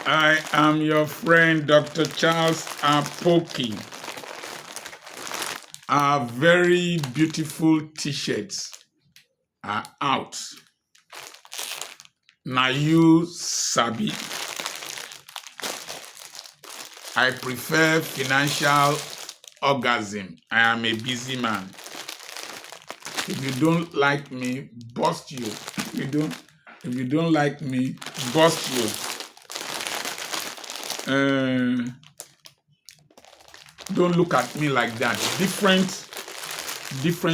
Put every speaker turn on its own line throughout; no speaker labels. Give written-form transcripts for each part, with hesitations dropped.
I am your friend, Dr. Charles Apoki. Our very beautiful t-shirts are out. Now you sabi. I prefer financial orgasm. I am a busy man. If you don't like me, bust you. If you don't like me, bust you. Don't look at me like that. Different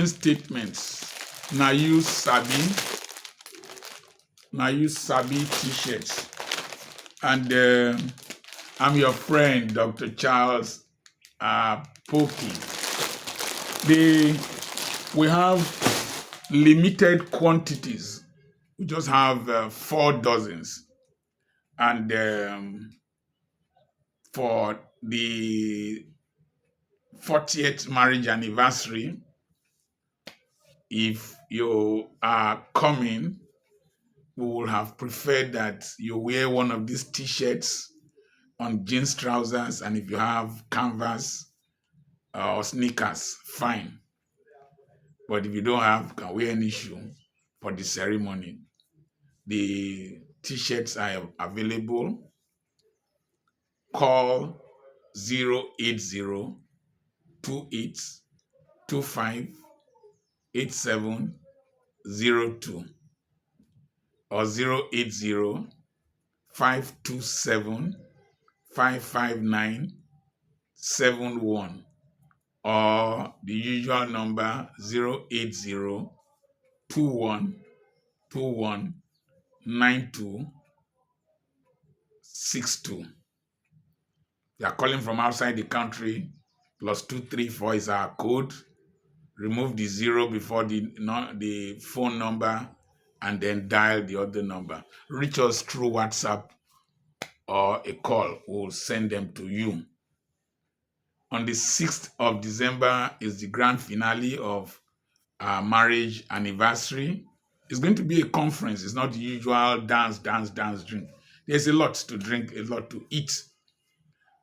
statements. Now you sabi t-shirts. And I'm your friend, Dr. Charles Apoki. We have limited quantities. We just have 4 dozens. And for the 40th marriage anniversary, if you are coming, we would have preferred that you wear one of these t-shirts on jeans trousers, and if you have canvas or sneakers, fine. But if you don't have, you can wear any shoe for the ceremony. The t-shirts are available. Call 080 28 25 8702 or 080 527 55971 or the usual number 080 21 21 9262. You are calling from outside the country, +234 is our code. Remove the 0 before the phone number and then dial the other number. Reach us through WhatsApp or a call. We'll send them to you. On the 6th of December is the grand finale of our marriage anniversary. It's going to be a conference. It's not the usual dance, drink. There's a lot to drink, a lot to eat.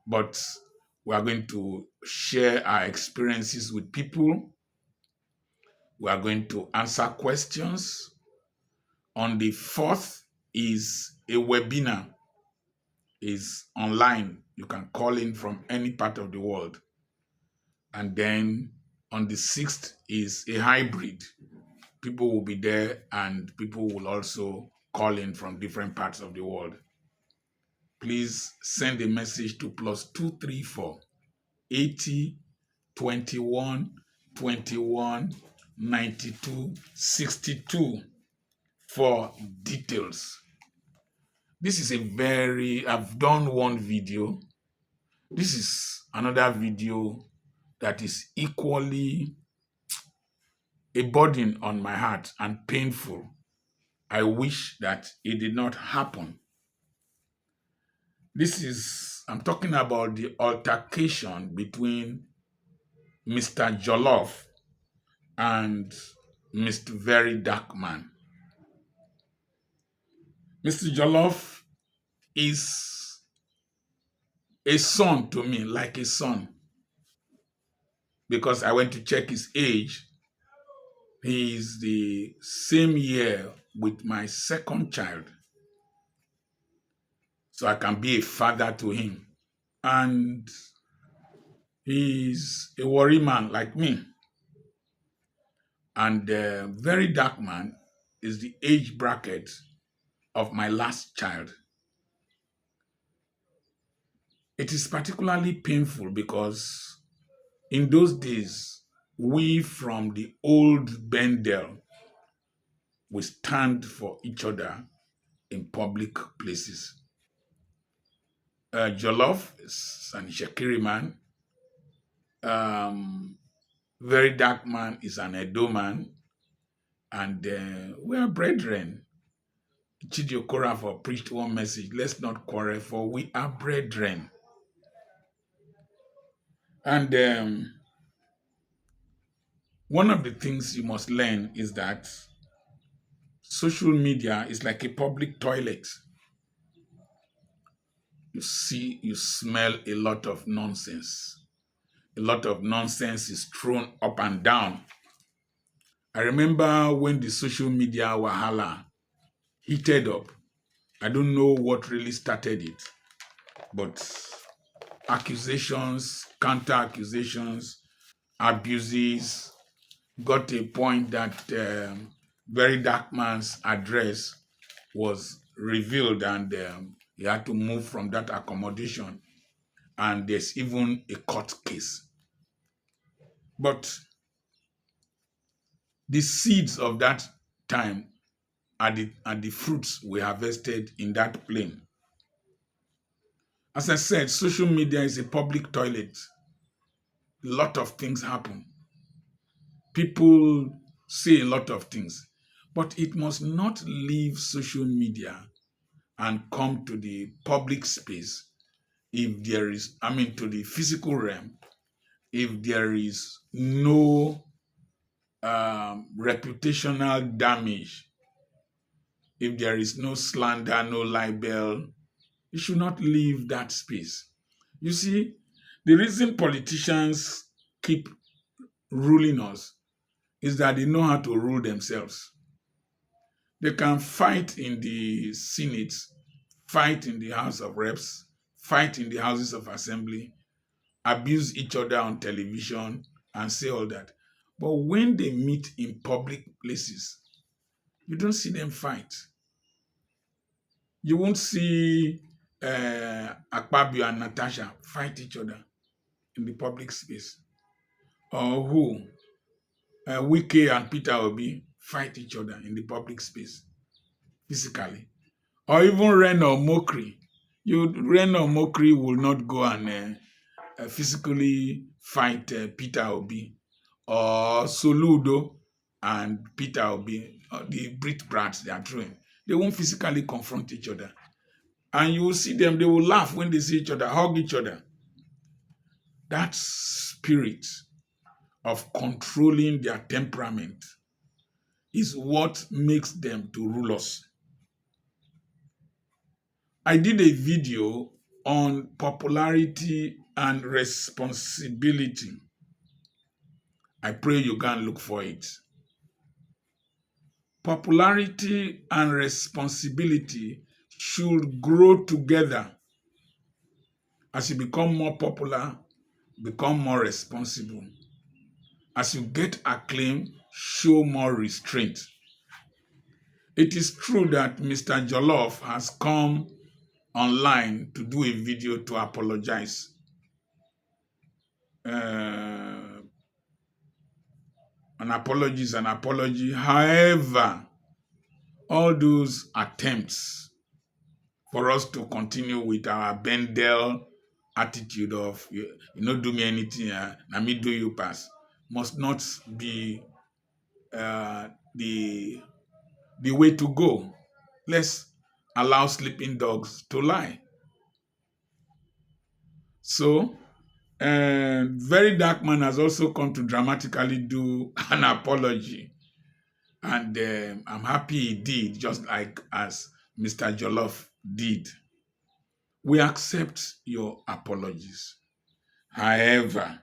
But we are going to share our experiences with people. We are going to answer questions. On the 4th is a webinar. It's online. You can call in from any part of the world. And then on the 6th is a hybrid. People will be there and people will also call in from different parts of the world. Please send a message to +234 80 21 21 92 62 for details. This is I've done one video. This is another video that is equally a burden on my heart and painful. I wish that it did not happen. I'm talking about the altercation between Mr. Jollof and Mr. Very Dark Man. Mr. Jollof is a son to me, like a son, because I went to check his age. He is the same year with my second child, so I can be a father to him. And he's a worry man like me. And Very Dark Man is the age bracket of my last child. It is particularly painful because in those days, we from the old Bendel, we stand for each other in public places. Jollof is an Ishekiri man. Very Dark Man is an Edo man. And we are brethren. Chidi Okorafor preached one message: let's not quarrel, for we are brethren. And one of the things you must learn is that social media is like a public toilet. you smell a lot of nonsense. A lot of nonsense is thrown up and down. I remember when the social media wahala heated up. I don't know what really started it, but accusations, counter accusations, abuses got to a point that Very Dark Man's address was revealed, and he had to move from that accommodation. And there's even a court case. But the seeds of that time are the fruits we harvested in that plain. As I said, social media is a public toilet. A lot of things happen. People say a lot of things, but it must not leave social media and come to the public space if there is, to the physical realm, if there is no reputational damage, if there is no slander, no libel, you should not leave that space. You see, the reason politicians keep ruling us is that they know how to rule themselves. They can fight in the Senate, fight in the House of Reps, fight in the Houses of Assembly, abuse each other on television, and say all that. But when they meet in public places, you don't see them fight. You won't see Akpabio and Natasha fight each other in the public space. Or who? Wike and Peter Obi fight each other in the public space, physically. Or even Ren or Mokri. Ren or Mokri will not go and physically fight Peter Obi. Or Soludo and Peter Obi, the Brit brats they are throwing. They won't physically confront each other. And you will see them, they will laugh when they see each other, hug each other. That spirit of controlling their temperament is what makes them to rule us. I did a video on popularity and responsibility. I pray you go and look for it. Popularity and responsibility should grow together. As you become more popular, become more responsible. As you get acclaim, show more restraint. It is true that Mr. Jollof has come online to do a video to apologize. An apology is an apology. However, all those attempts for us to continue with our Bendel attitude of you know do me anything, na me do you pass, must not be the way to go. Let's allow sleeping dogs to lie. So, Very Dark Man has also come to dramatically do an apology. And I'm happy he did, just like as Mr. Jollof did. We accept your apologies. However,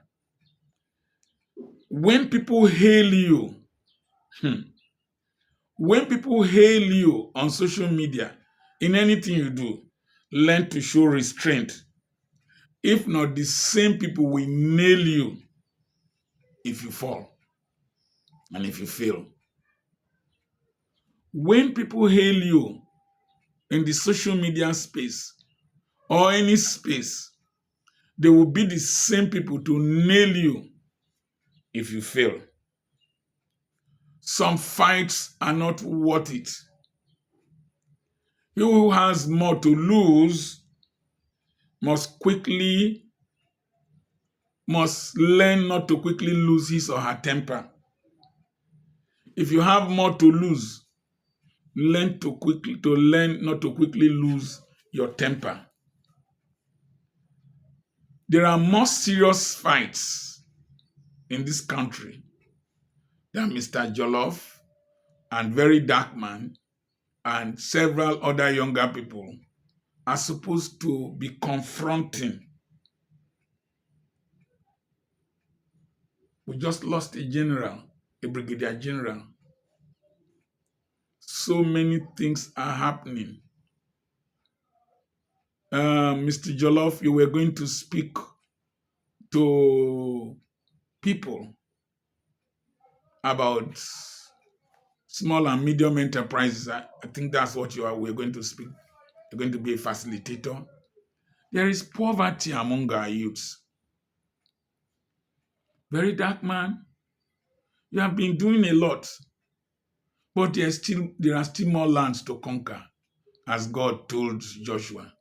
when people hail you, on social media, in anything you do, learn to show restraint. If not, the same people will nail you if you fall and if you fail. When people hail you in the social media space or any space, they will be the same people to nail you if you fail. Some fights are not worth it. He who has more to lose must learn not to quickly lose his or her temper. If you have more to lose, learn not to quickly lose your temper. There are more serious fights in this country than Mr. Jollof and Very Dark Man and several other younger people are supposed to be confronting. We just lost a general, a brigadier general. So many things are happening. Mr. Jollof, you were going to speak to people about small and medium enterprises. I think that's what we're going to speak. You're going to be a facilitator. There is poverty among our youths. Very dark man. You have been doing a lot, but there are still more lands to conquer, as God told Joshua.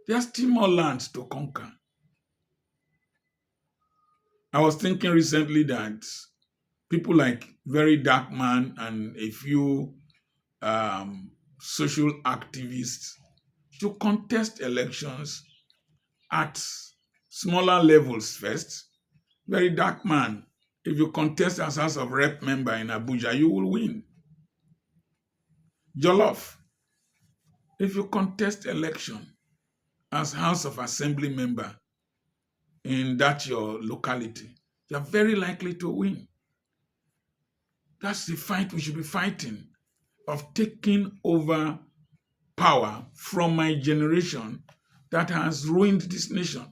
There are still more lands to conquer. I was thinking recently that people like Very Dark Man and a few social activists should contest elections at smaller levels first. Very Dark Man, if you contest as House of Rep member in Abuja, you will win. Jollof, if you contest election as House of Assembly member in that your locality, you're very likely to win. That's the fight we should be fighting, of taking over power from my generation that has ruined this nation.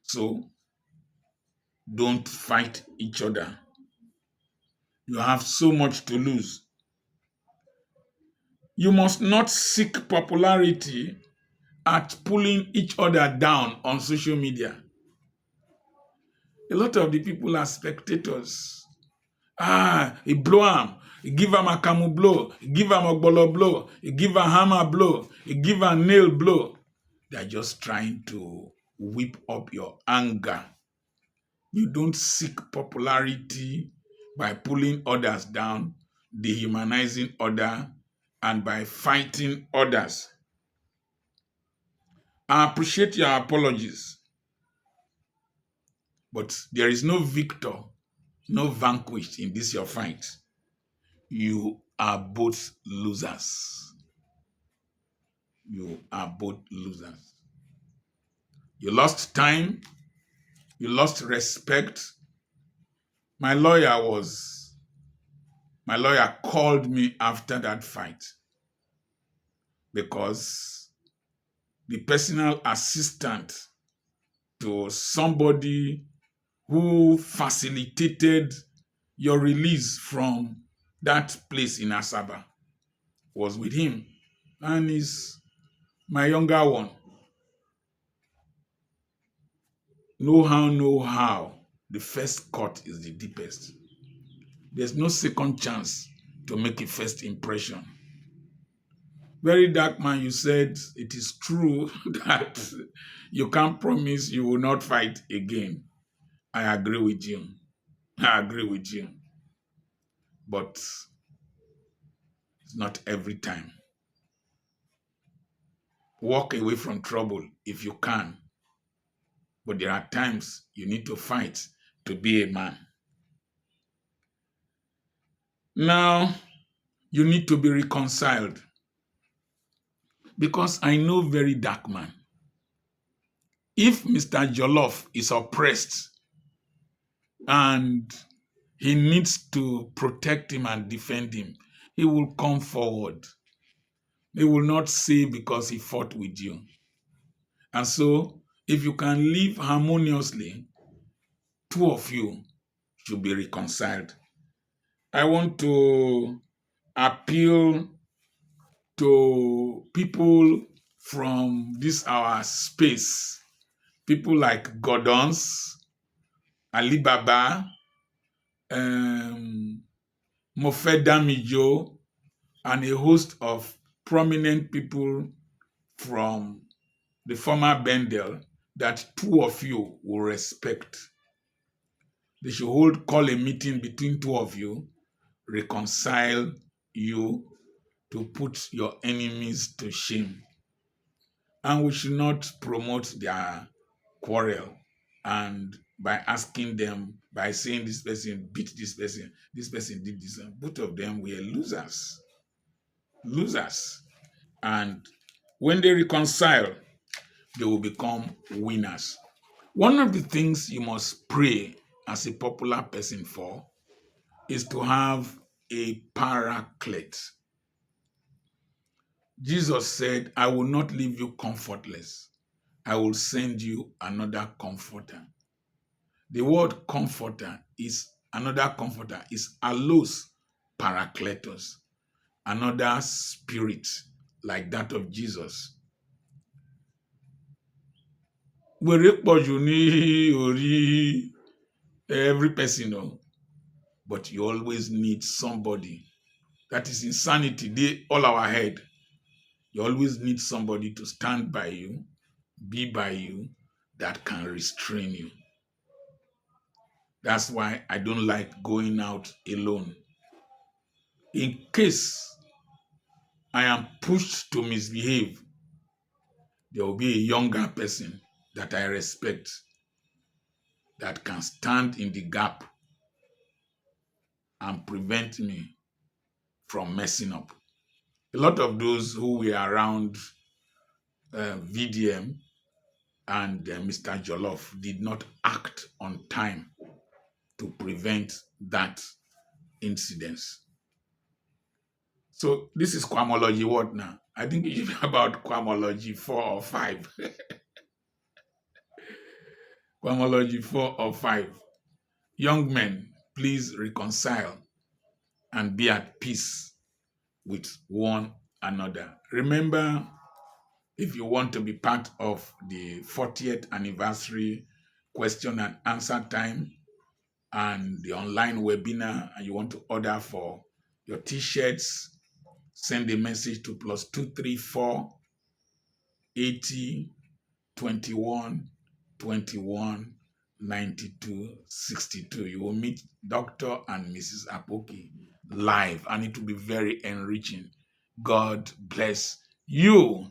So don't fight each other. You have so much to lose. You must not seek popularity at pulling each other down on social media. A lot of the people are spectators. He blow am, he give am a camu blow, he give am a bolo blow, he give a hammer blow, he give a nail blow. They're just trying to whip up your anger. You don't seek popularity by pulling others down, dehumanizing others, and by fighting others. I appreciate your apologies, but there is no victor, no vanquished in this your fight. You are both losers. You are both losers. You lost time. You lost respect. My lawyer called me after that fight because the personal assistant to somebody who facilitated your release from that place in Asaba was with him, and is my younger one. No how, the first cut is the deepest. There's no second chance to make a first impression. Very Dark Man, you said it is true that you can't promise you will not fight again. I agree with you. I agree with you. But it's not every time. Walk away from trouble if you can. But there are times you need to fight to be a man. Now, you need to be reconciled. Because I know Very Dark Man. If Mr. Jollof is oppressed and he needs to protect him and defend him, he will come forward. He will not say because he fought with you. And so, if you can live harmoniously, two of you should be reconciled. I want to appeal to people from this our space, people like Gordons, Alibaba, Mofe Damijo, and a host of prominent people from the former Bendel that two of you will respect. They should call a meeting between two of you, reconcile you to put your enemies to shame. And we should not promote their quarrel and by asking them, by saying this person beat this person did this, and both of them were losers. losers. And when they reconcile, they will become winners. One of the things you must pray as a popular person for is to have a paraclete. Jesus said, I will not leave you comfortless. I will send you another comforter. The word comforter is another comforter is allos parakletos, another spirit like that of Jesus. Wèrè pọ̀jù ní orí every person, but you always need somebody. That is insanity. They all our head. You always need somebody to stand by you, be by you, that can restrain you. That's why I don't like going out alone. In case I am pushed to misbehave, there will be a younger person that I respect that can stand in the gap and prevent me from messing up. A lot of those who were around VDM and Mr. Jollof did not act on time to prevent that incident. So this is Quamology what now? I think it should be about Quamology 4 or 5. Quamology 4 or 5. Young men, please reconcile and be at peace with one another. Remember, if you want to be part of the 40th anniversary question and answer time and the online webinar, and you want to order for your t-shirts, send a message to +234 80 21 21 92 62. You will meet Dr. and Mrs. Apoki live, and it will be very enriching. God bless you.